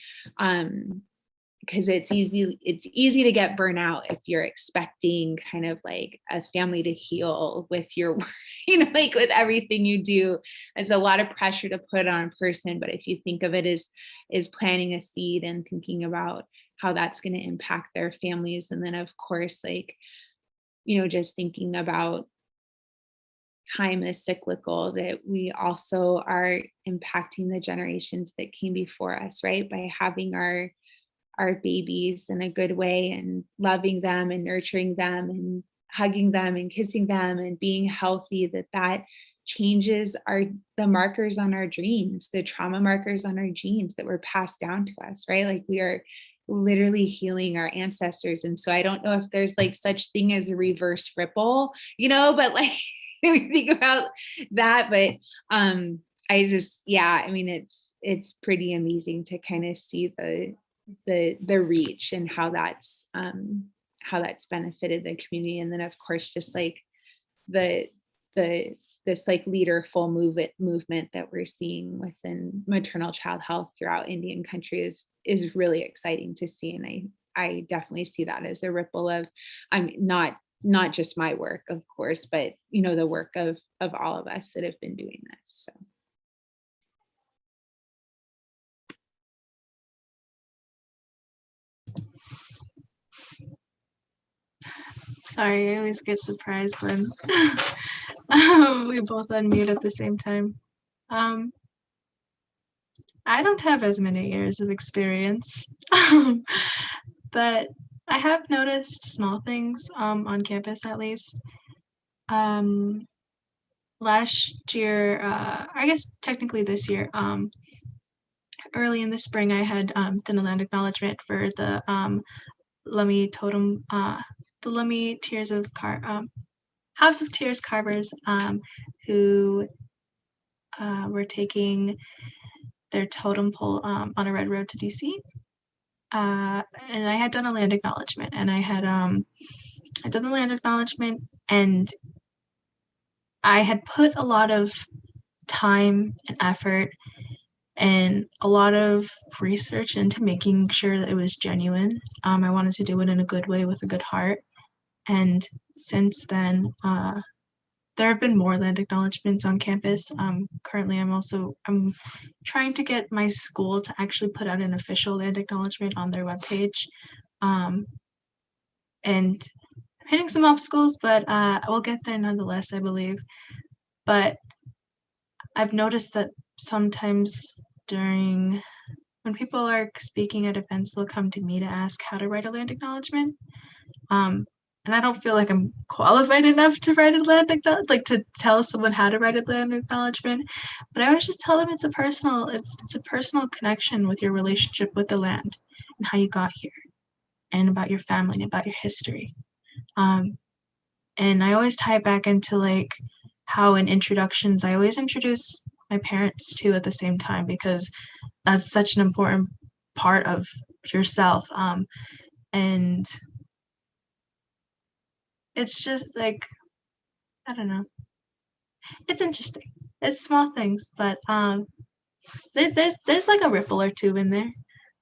because it's easy to get burnt out if you're expecting kind of like a family to heal with your work, like with everything you do. It's a lot of pressure to put on a person. But if you think of it as planting a seed and thinking about how that's going to impact their families. And then of course, like, just thinking about time is cyclical, that we also are impacting the generations that came before us, right? By having our babies in a good way and loving them and nurturing them and hugging them and kissing them and being healthy, that changes the markers on our genes, the trauma markers on our genes that were passed down to us, right? Like we are literally healing our ancestors. And so I don't know if there's like such thing as a reverse ripple, but like we think about that, but I just, it's pretty amazing to kind of see the reach and how that's benefited the community. And then of course, just like this like leaderful movement that we're seeing within maternal child health throughout Indian country is really exciting to see. And I definitely see that as a ripple of, not just my work, of course, but the work of all of us that have been doing this. So. Sorry, I always get surprised when we both unmute at the same time. I don't have as many years of experience, but I have noticed small things on campus at least. Last year, I guess technically this year, early in the spring, I had done a land acknowledgement for the Lummi Totem, the Lummi House of Tears carvers, who were taking their totem pole on a red road to DC. and I had done a land acknowledgement, and I done the land acknowledgement, and I had put a lot of time and effort and a lot of research into making sure that it was genuine. I wanted to do it in a good way with a good heart. And since then, there have been more land acknowledgements on campus. Currently, I'm trying to get my school to actually put out an official land acknowledgement on their webpage. And I'm hitting some obstacles, but we'll get there nonetheless, I believe. But I've noticed that sometimes when people are speaking at events, they'll come to me to ask how to write a land acknowledgement. And I don't feel like I'm qualified enough to write a land acknowledgement, like to tell someone how to write a land acknowledgement. But I always just tell them it's a personal connection with your relationship with the land and how you got here, and about your family and about your history. And I always tie it back into like how in introductions I always introduce my parents too at the same time, because that's such an important part of yourself. And it's just like, I don't know. It's interesting. It's small things, but there's like a ripple or two in there.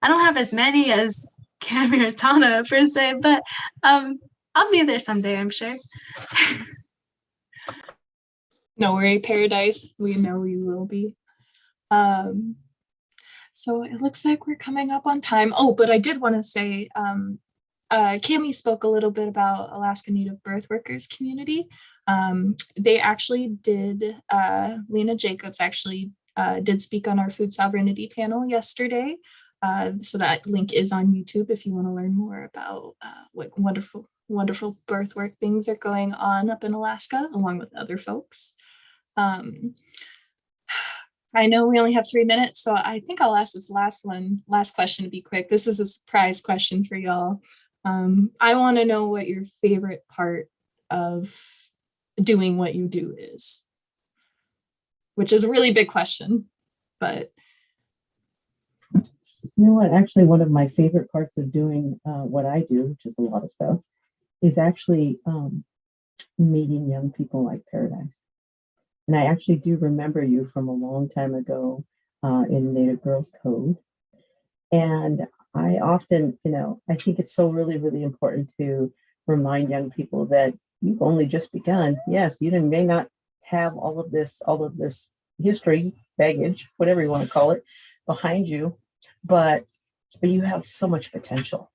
I don't have as many as Cami or Tana per se, but I'll be there someday, I'm sure. No worry, Paradise. We know you will be. So it looks like we're coming up on time. Oh, but I did want to say, Cami spoke a little bit about Alaska Native Birth Workers community. They actually did, Lena Jacobs actually did speak on our food sovereignty panel yesterday. So that link is on YouTube if you want to learn more about what wonderful birth work things are going on up in Alaska, along with other folks. I know we only have 3 minutes, so I think I'll ask this last question to be quick. This is a surprise question for y'all. I want to know what your favorite part of doing what you do is, which is a really big question, but. You know what? Actually, one of my favorite parts of doing what I do, which is a lot of stuff, is actually meeting young people like Paradise. And I actually do remember you from a long time ago in Native Girls Code. And I often, I think it's so really, really important to remind young people that you've only just begun. Yes, you may not have all of this history, baggage, whatever you want to call it, behind you, but you have so much potential.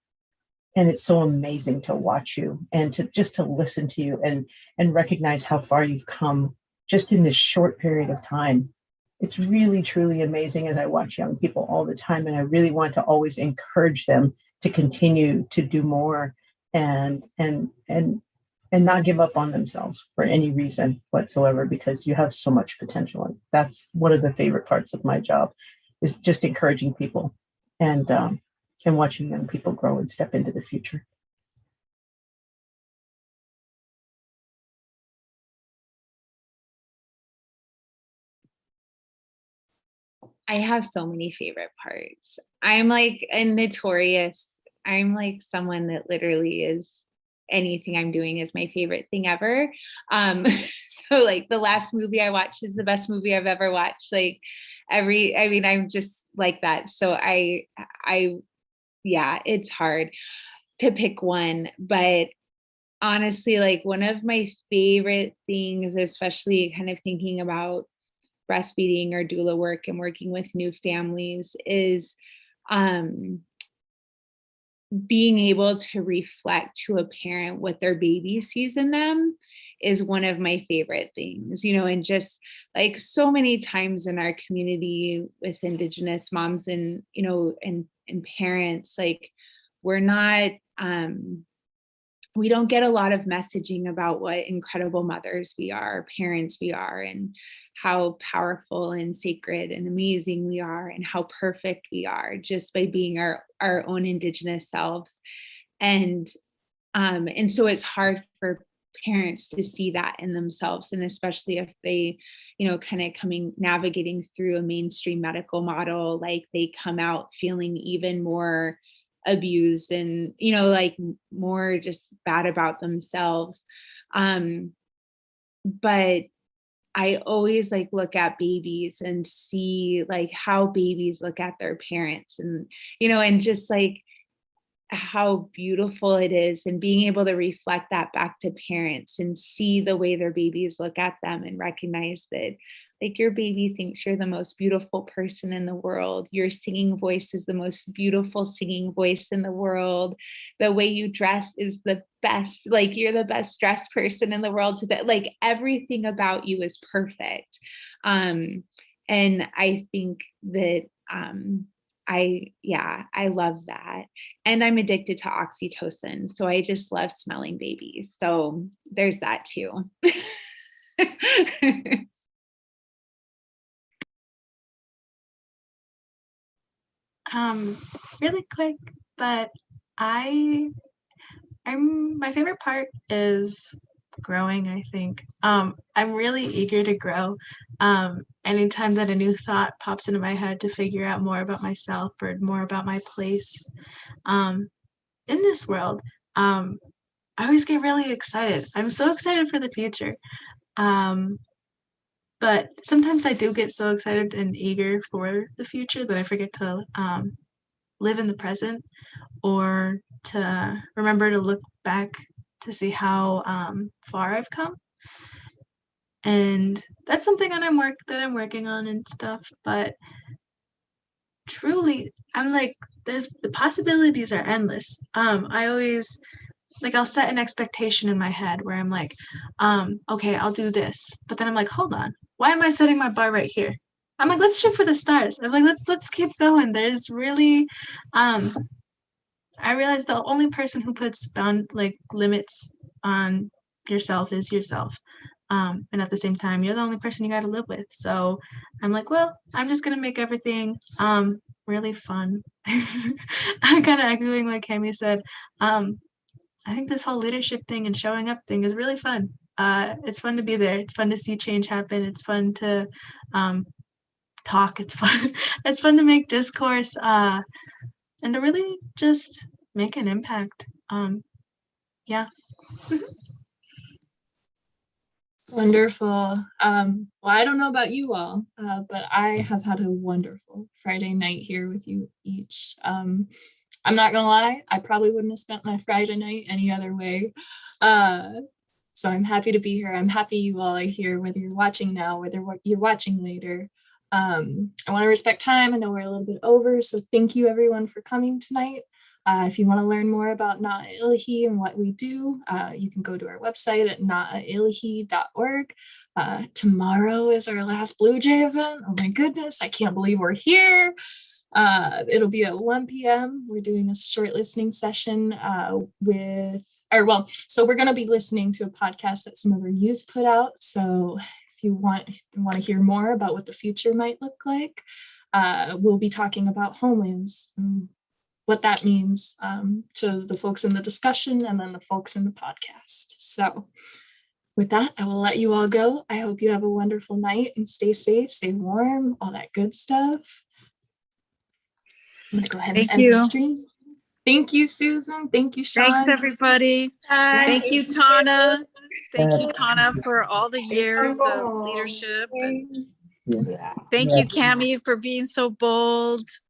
And it's so amazing to watch you and to listen to you and recognize how far you've come just in this short period of time. It's really, truly amazing as I watch young people all the time. And I really want to always encourage them to continue to do more and not give up on themselves for any reason whatsoever, because you have so much potential. And that's one of the favorite parts of my job, is just encouraging people and watching young people grow and step into the future. I have so many favorite parts. I'm like someone that literally is, anything I'm doing is my favorite thing ever. So like the last movie I watched is the best movie I've ever watched. Like I'm just like that. So yeah, it's hard to pick one, but honestly, like one of my favorite things, especially kind of thinking about breastfeeding or doula work and working with new families, is being able to reflect to a parent what their baby sees in them is one of my favorite things, and just like so many times in our community with Indigenous moms and, and parents, like we're not, we don't get a lot of messaging about what incredible mothers we are, parents we are, and how powerful and sacred and amazing we are, and how perfect we are just by being our own Indigenous selves. And so it's hard for parents to see that in themselves, and especially if they, kind of navigating through a mainstream medical model, like they come out feeling even more abused and, you know, like more just bad about themselves. But I always like look at babies and see like how babies look at their parents and, you know, and just like how beautiful it is and being able to reflect that back to parents and see the way their babies look at them and recognize that like your baby thinks you're the most beautiful person in the world. Your singing voice is the most beautiful singing voice in the world. The way you dress is the best, like you're the best dressed person in the world to that, like everything about you is perfect. And I think that I love that. And I'm addicted to oxytocin. So I just love smelling babies. So there's that too. Really quick, but I'm my favorite part is growing, I think. I'm really eager to grow. Anytime that a new thought pops into my head to figure out more about myself or more about my place in this world, I always get really excited. I'm so excited for the future. But sometimes I do get so excited and eager for the future that I forget to live in the present or to remember to look back to see how far I've come. And that's something that I'm working on and stuff. But truly, I'm like, the possibilities are endless. I always like I'll set an expectation in my head where I'm like, okay, I'll do this. But then I'm like, hold on, why am I setting my bar right here? I'm like, let's shoot for the stars. I'm like, let's keep going. There's really I realized the only person who puts limits on yourself is yourself. And at the same time, you're the only person you got to live with. So I'm like, well, I'm just gonna make everything really fun. I'm kind of echoing what Cami said. I think this whole leadership thing and showing up thing is really fun. It's fun to be there. It's fun to see change happen. It's fun to talk. It's fun. It's fun to make discourse and to really just make an impact. Yeah. Wonderful. Well, I don't know about you all, but I have had a wonderful Friday night here with you each. I'm not gonna lie, I probably wouldn't have spent my Friday night any other way. So I'm happy to be here. I'm happy you all are here, whether you're watching now, whether you're watching later. I want to respect time. I know we're a little bit over, so thank you everyone for coming tonight. If you want to learn more about Na'ilihi and what we do, you can go to our website at na'ilihi.org. Tomorrow is our last Blue Jay event. Oh my goodness, I can't believe we're here. It'll be at 1 p.m. We're doing a short listening session so we're going to be listening to a podcast that some of our youth put out. So if you want to hear more about what the future might look like, we'll be talking about homelands and what that means to the folks in the discussion and then the folks in the podcast. So with that, I will let you all go. I hope you have a wonderful night and stay safe, stay warm, all that good stuff. I'm going to go ahead and end the stream. Thank you, Susan. Thank you, Sean. Thanks, everybody. Thank you, Tana. Thank you, Tana, for all the years of leadership. And Yeah. thank you, Cami, for being so bold.